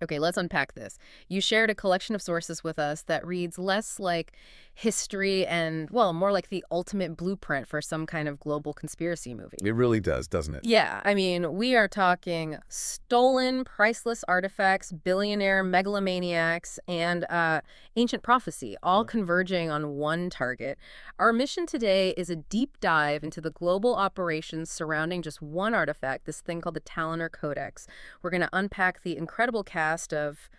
Okay, let's unpack this. You shared a collection of sources with us that reads less like history and, well, more like the ultimate blueprint for some kind of global conspiracy movie. It really does, doesn't it? Yeah, I mean, we are talking stolen, priceless artifacts, billionaire megalomaniacs, and ancient prophecy, all converging on one target. Our mission today is a deep dive into the global operations surrounding just one artifact, this thing called the Talonor Codex. We're going to unpack the incredible cast of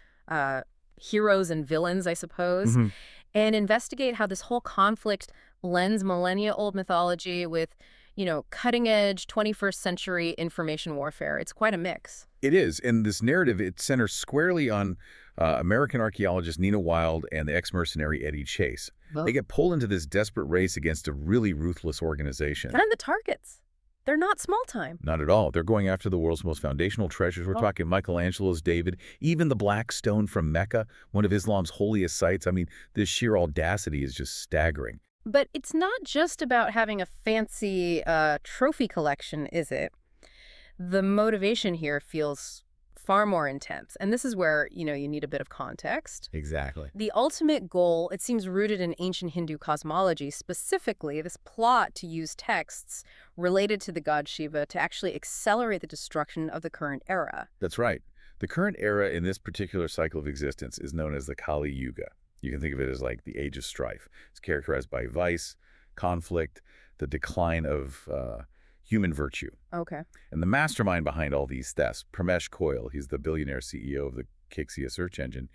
heroes and villains, I suppose, Hmm. and investigate how this whole conflict blends millennia-old mythology with cutting-edge 21st century information warfare. It's quite a mix. It is. And this narrative, it centers squarely on American archaeologist Nina Wilde and the ex-mercenary Eddie Chase. Well, They get pulled into this desperate race against a really ruthless organization. and the targets. They're not small time. Not at all. They're going after the world's most foundational treasures. We're talking Michelangelo's David, even the Black Stone from Mecca, one of Islam's holiest sites. I mean, this sheer audacity is just staggering. But it's not just about having a fancy trophy collection, is it? The motivation here feels far more intense. And this is where, you need a bit of context. Exactly. The ultimate goal, it seems rooted in ancient Hindu cosmology, specifically this plot to use texts related to the god Shiva to actually accelerate the destruction of the current era. That's right. The current era in this particular cycle of existence is known as the Kali Yuga. You can think of it as like the age of strife. It's characterized by vice, conflict, the decline of human virtue. Okay. And the mastermind behind all these thefts, Pramesh Khoil, he's the billionaire CEO of the Kexia search engine,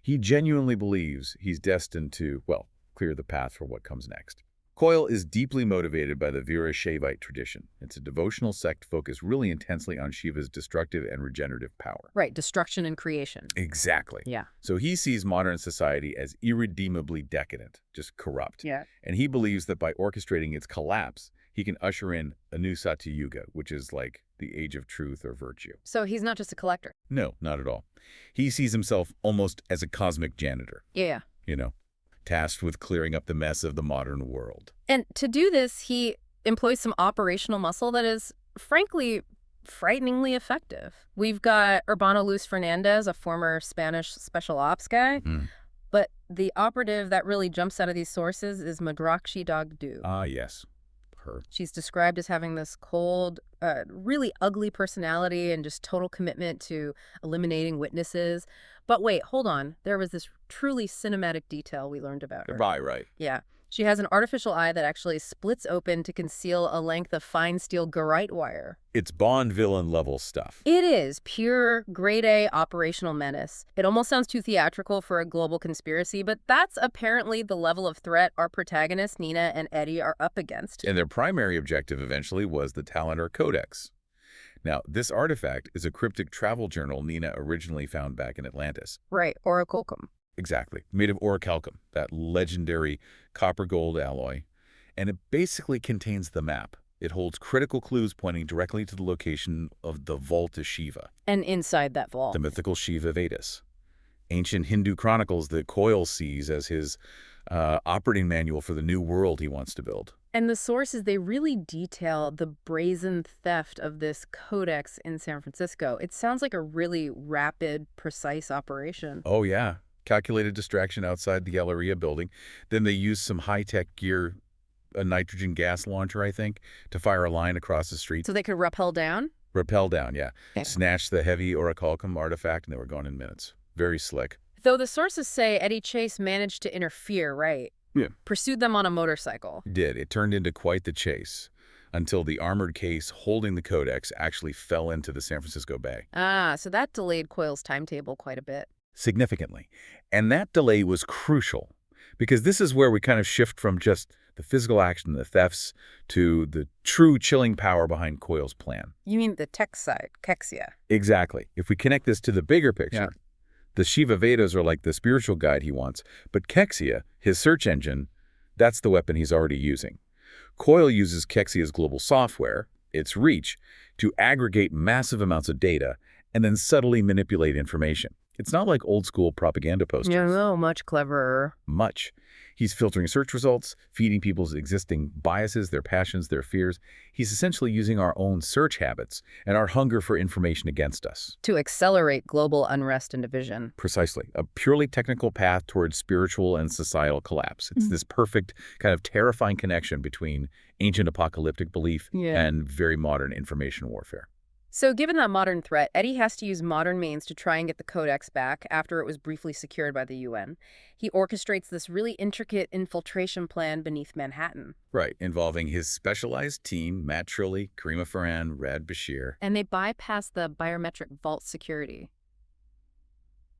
he genuinely believes he's destined to, well, clear the path for what comes next. Khoil is deeply motivated by the Shaivite tradition. It's a devotional sect focused really intensely on Shiva's destructive and regenerative power. Right, destruction and creation. Exactly. Yeah. So he sees modern society as irredeemably decadent, just corrupt. Yeah. And he believes that by orchestrating its collapse, he can usher in a new Satyuga, which is like the age of truth or virtue. So he's not just a collector. No, not at all. He sees himself almost as a cosmic janitor, Yeah. Tasked with clearing up the mess of the modern world. And to do this, he employs some operational muscle that is, frankly, frighteningly effective. We've got Urbano Luis Fernandez, a former Spanish special ops guy, but the operative that really jumps out of these sources is Madrakshi Dagdu. Ah, yes. Her. She's described as having this cold, really ugly personality and just total commitment to eliminating witnesses. But wait, hold on. There was this truly cinematic detail we learned about her. Right. Yeah. She has an artificial eye that actually splits open to conceal a length of fine steel garite wire. It's Bond villain level stuff. It is pure grade A operational menace. It almost sounds too theatrical for a global conspiracy, but that's apparently the level of threat our protagonists, Nina and Eddie, are up against. And their primary objective eventually was the Talonor Codex. Now, this artifact is a cryptic travel journal Nina originally found back in Atlantis. Right, Orichalcum. Exactly. Made of orichalcum, that legendary copper-gold alloy. And it basically contains the map. It holds critical clues pointing directly to the location of the Vault of Shiva. And inside that vault. The mythical Shiva Vedas. Ancient Hindu chronicles that Khoil sees as his operating manual for the new world he wants to build. And the sources, they really detail the brazen theft of this codex in San Francisco. It sounds like a really rapid, precise operation. Oh, yeah. Calculated distraction outside the Galleria building. Then they use some high-tech gear, a nitrogen gas launcher, I think, to fire a line across the street. So they could rappel down? Rappel down, yeah. Okay. Snatch the heavy orichalcum artifact, and they were gone in minutes. Very slick. Though the sources say Eddie Chase managed to interfere, right? Yeah. Pursued them on a motorcycle. Did. It turned into quite the chase until the armored case holding the codex actually fell into the San Francisco Bay. Ah, so that delayed Coil's timetable quite a bit. Significantly. And that delay was crucial because this is where we kind of shift from just the physical action, the thefts, to the true chilling power behind Coil's plan. You mean the tech side, Kexia. Exactly. If we connect this to the bigger picture, the Shiva Vedas are like the spiritual guide he wants, but Kexia, his search engine, that's the weapon he's already using. Khoil uses Kexia's global software, its reach, to aggregate massive amounts of data and then subtly manipulate information. It's not like old-school propaganda posters. No, much cleverer. Much. He's filtering search results, feeding people's existing biases, their passions, their fears. He's essentially using our own search habits and our hunger for information against us. To accelerate global unrest and division. Precisely. A purely technical path towards spiritual and societal collapse. It's this perfect, kind of terrifying connection between ancient apocalyptic belief and very modern information warfare. So given that modern threat, Eddie has to use modern means to try and get the Codex back after it was briefly secured by the UN. He orchestrates this really intricate infiltration plan beneath Manhattan. Right, involving his specialized team, Matt Trilley, Karima Farhan, Rad Bashir. And they bypass the biometric vault security.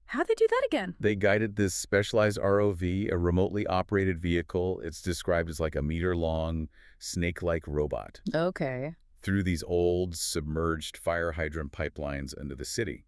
How'd they do that again? They guided this specialized ROV, a remotely operated vehicle. It's described as like a meter-long, snake-like robot. Okay. Through these old, submerged fire hydrant pipelines into the city.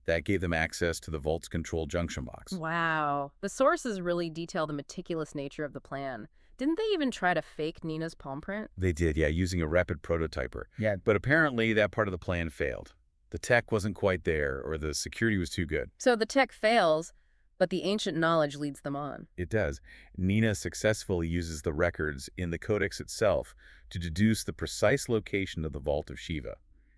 That gave them access to the Vault's control junction box. Wow. The sources really detail the meticulous nature of the plan. Didn't they even try to fake Nina's palm print? They did, yeah, using a rapid prototyper. Yeah. But apparently that part of the plan failed. The tech wasn't quite there, or the security was too good. So the tech fails, but the ancient knowledge leads them on. It does. Nina successfully uses the records in the Codex itself to deduce the precise location of the Vault of Shiva.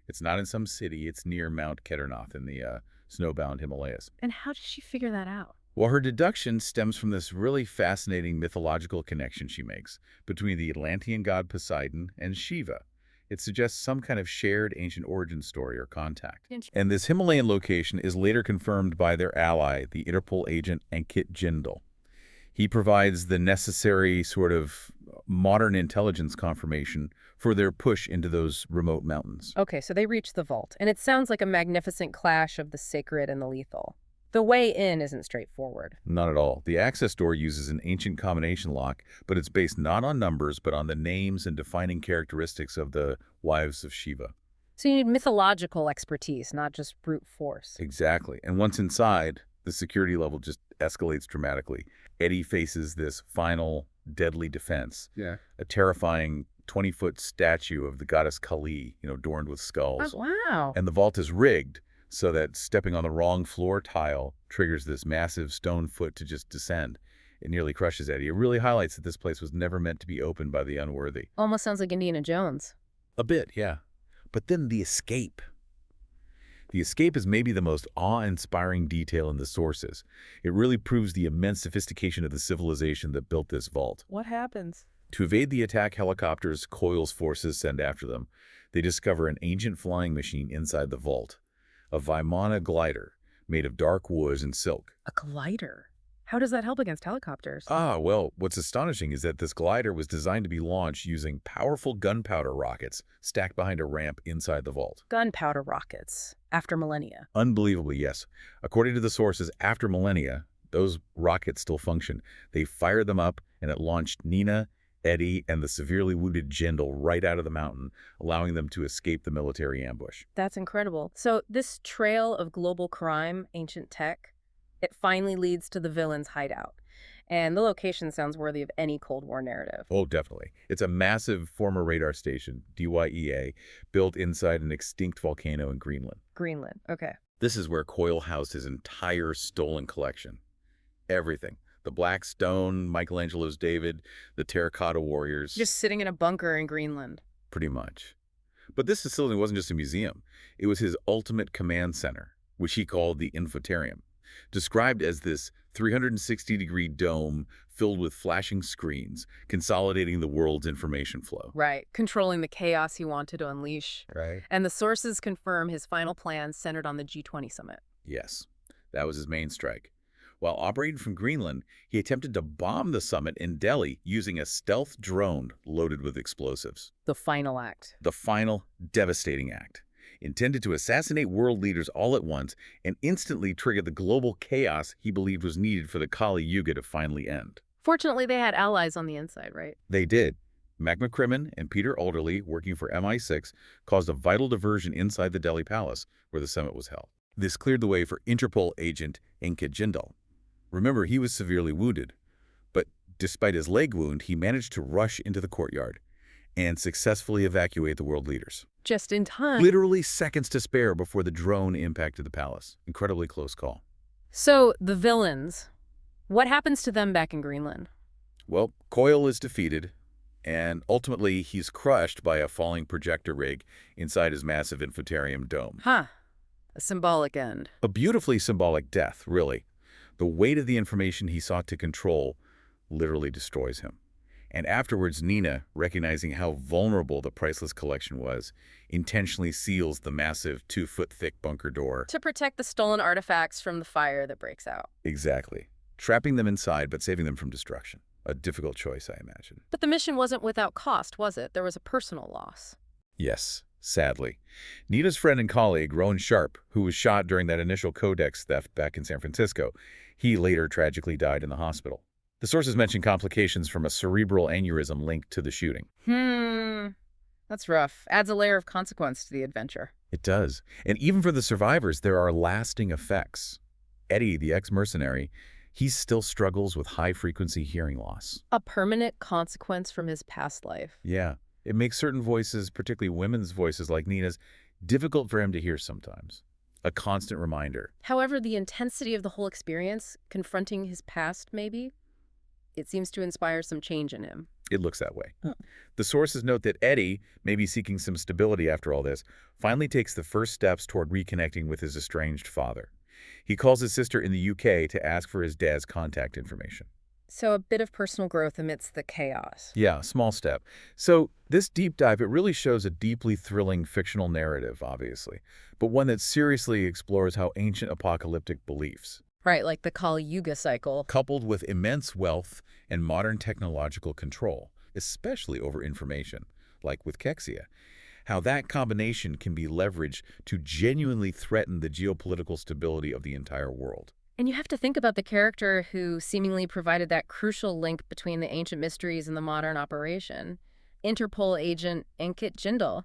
It's not in some city, it's near Mount Kedarnath in the snowbound Himalayas. And how did she figure that out? Well, her deduction stems from this really fascinating mythological connection she makes between the Atlantean god Poseidon and Shiva. It suggests some kind of shared ancient origin story or contact. And this Himalayan location is later confirmed by their ally, the Interpol agent Ankit Jindal. He provides the necessary sort of modern intelligence confirmation for their push into those remote mountains. Okay, so they reach the vault, and it sounds like a magnificent clash of the sacred and the lethal. The way in isn't straightforward. Not at all. The access door uses an ancient combination lock, but it's based not on numbers, but on the names and defining characteristics of the wives of Shiva. So you need mythological expertise, not just brute force. Exactly. And once inside, the security level just escalates dramatically. Eddie faces this final deadly defense. Yeah. A terrifying 20-foot statue of the goddess Kali, adorned with skulls. Oh, wow. And the vault is rigged so that stepping on the wrong floor tile triggers this massive stone foot to just descend. It nearly crushes Eddie. It really highlights that this place was never meant to be opened by the unworthy. Almost sounds like Indiana Jones. A bit, yeah. But then the escape. The escape is maybe the most awe-inspiring detail in the sources. It really proves the immense sophistication of the civilization that built this vault. What happens? To evade the attack helicopters Khoil's forces send after them, they discover an ancient flying machine inside the vault. A Vimana glider made of dark wood and silk. A glider? How does that help against helicopters? Well, what's astonishing is that this glider was designed to be launched using powerful gunpowder rockets stacked behind a ramp inside the vault. Gunpowder rockets. After millennia. Unbelievably, yes. According to the sources, after millennia, those rockets still function. They fired them up, and it launched Nina, Eddie, and the severely wounded Jindal right out of the mountain, allowing them to escape the military ambush. That's incredible. So this trail of global crime, ancient tech, it finally leads to the villain's hideout. And the location sounds worthy of any Cold War narrative. Oh, definitely. It's a massive former radar station, DYEA, built inside an extinct volcano in Greenland. Greenland, okay. This is where Khoil housed his entire stolen collection. Everything. The Black Stone, Michelangelo's David, the Terracotta Warriors. Just sitting in a bunker in Greenland. Pretty much. But this facility wasn't just a museum. It was his ultimate command center, which he called the Infotarium. Described as this 360-degree dome filled with flashing screens, consolidating the world's information flow. Right, controlling the chaos he wanted to unleash. Right. And the sources confirm his final plans centered on the G20 summit. Yes, that was his main strike. While operating from Greenland, he attempted to bomb the summit in Delhi using a stealth drone loaded with explosives. The final act. The final, devastating act. Intended to assassinate world leaders all at once and instantly trigger the global chaos he believed was needed for the Kali Yuga to finally end. Fortunately, they had allies on the inside, right? They did. Mac McCrimmon and Peter Alderley, working for MI6, caused a vital diversion inside the Delhi Palace, where the summit was held. This cleared the way for Interpol agent Ankit Jindal. Remember, he was severely wounded, but despite his leg wound, he managed to rush into the courtyard and successfully evacuate the world leaders. Just in time. Literally seconds to spare before the drone impacted the palace. Incredibly close call. So, the villains. What happens to them back in Greenland? Well, Khoil is defeated, and ultimately he's crushed by a falling projector rig inside his massive infotarium dome. Huh. A symbolic end. A beautifully symbolic death, really. The weight of the information he sought to control literally destroys him. And afterwards, Nina, recognizing how vulnerable the priceless collection was, intentionally seals the massive 2-foot-thick bunker door. To protect the stolen artifacts from the fire that breaks out. Exactly. Trapping them inside, but saving them from destruction. A difficult choice, I imagine. But the mission wasn't without cost, was it? There was a personal loss. Yes, sadly. Nina's friend and colleague, Rowan Sharp, who was shot during that initial Codex theft back in San Francisco, he later tragically died in the hospital. The sources mention complications from a cerebral aneurysm linked to the shooting. That's rough. Adds a layer of consequence to the adventure. It does. And even for the survivors, there are lasting effects. Eddie, the ex-mercenary, he still struggles with high-frequency hearing loss. A permanent consequence from his past life. Yeah. It makes certain voices, particularly women's voices like Nina's, difficult for him to hear sometimes. A constant reminder. However, the intensity of the whole experience, confronting his past maybe, it seems to inspire some change in him. It looks that way. The sources note that Eddie, maybe seeking some stability after all this, finally takes the first steps toward reconnecting with his estranged father. He calls his sister in the UK to ask for his dad's contact information. So a bit of personal growth amidst the chaos. Yeah, small step. So this deep dive, it really shows a deeply thrilling fictional narrative, obviously, but one that seriously explores how ancient apocalyptic beliefs, Right, like the Kali Yuga cycle. coupled with immense wealth and modern technological control, especially over information, like with Kexia, how that combination can be leveraged to genuinely threaten the geopolitical stability of the entire world. And you have to think about the character who seemingly provided that crucial link between the ancient mysteries and the modern operation. Interpol agent Ankit Jindal.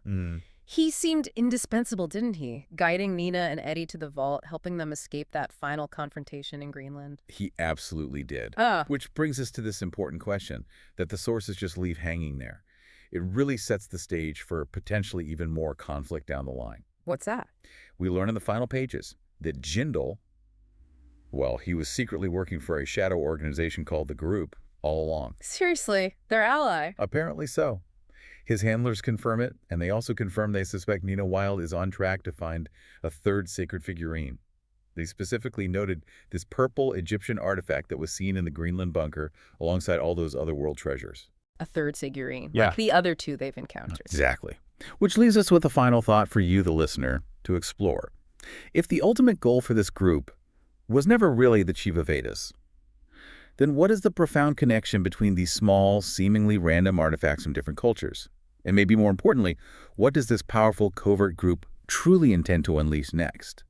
He seemed indispensable, didn't he? Guiding Nina and Eddie to the vault, helping them escape that final confrontation in Greenland. He absolutely did. Ah. Which brings us to this important question that the sources just leave hanging there. It really sets the stage for potentially even more conflict down the line. What's that? We learn in the final pages that Jindal, well, he was secretly working for a shadow organization called the Group all along. Seriously, their ally. Apparently so. His handlers confirm it, and they also confirm they suspect Nina Wilde is on track to find a third sacred figurine. They specifically noted this purple Egyptian artifact that was seen in the Greenland bunker alongside all those other world treasures. A third figurine. Yeah. Like the other two they've encountered. Exactly. Which leaves us with a final thought for you, the listener, to explore. If the ultimate goal for this group was never really the Shiva Vedas, then what is the profound connection between these small, seemingly random artifacts from different cultures? And maybe more importantly, what does this powerful covert group truly intend to unleash next?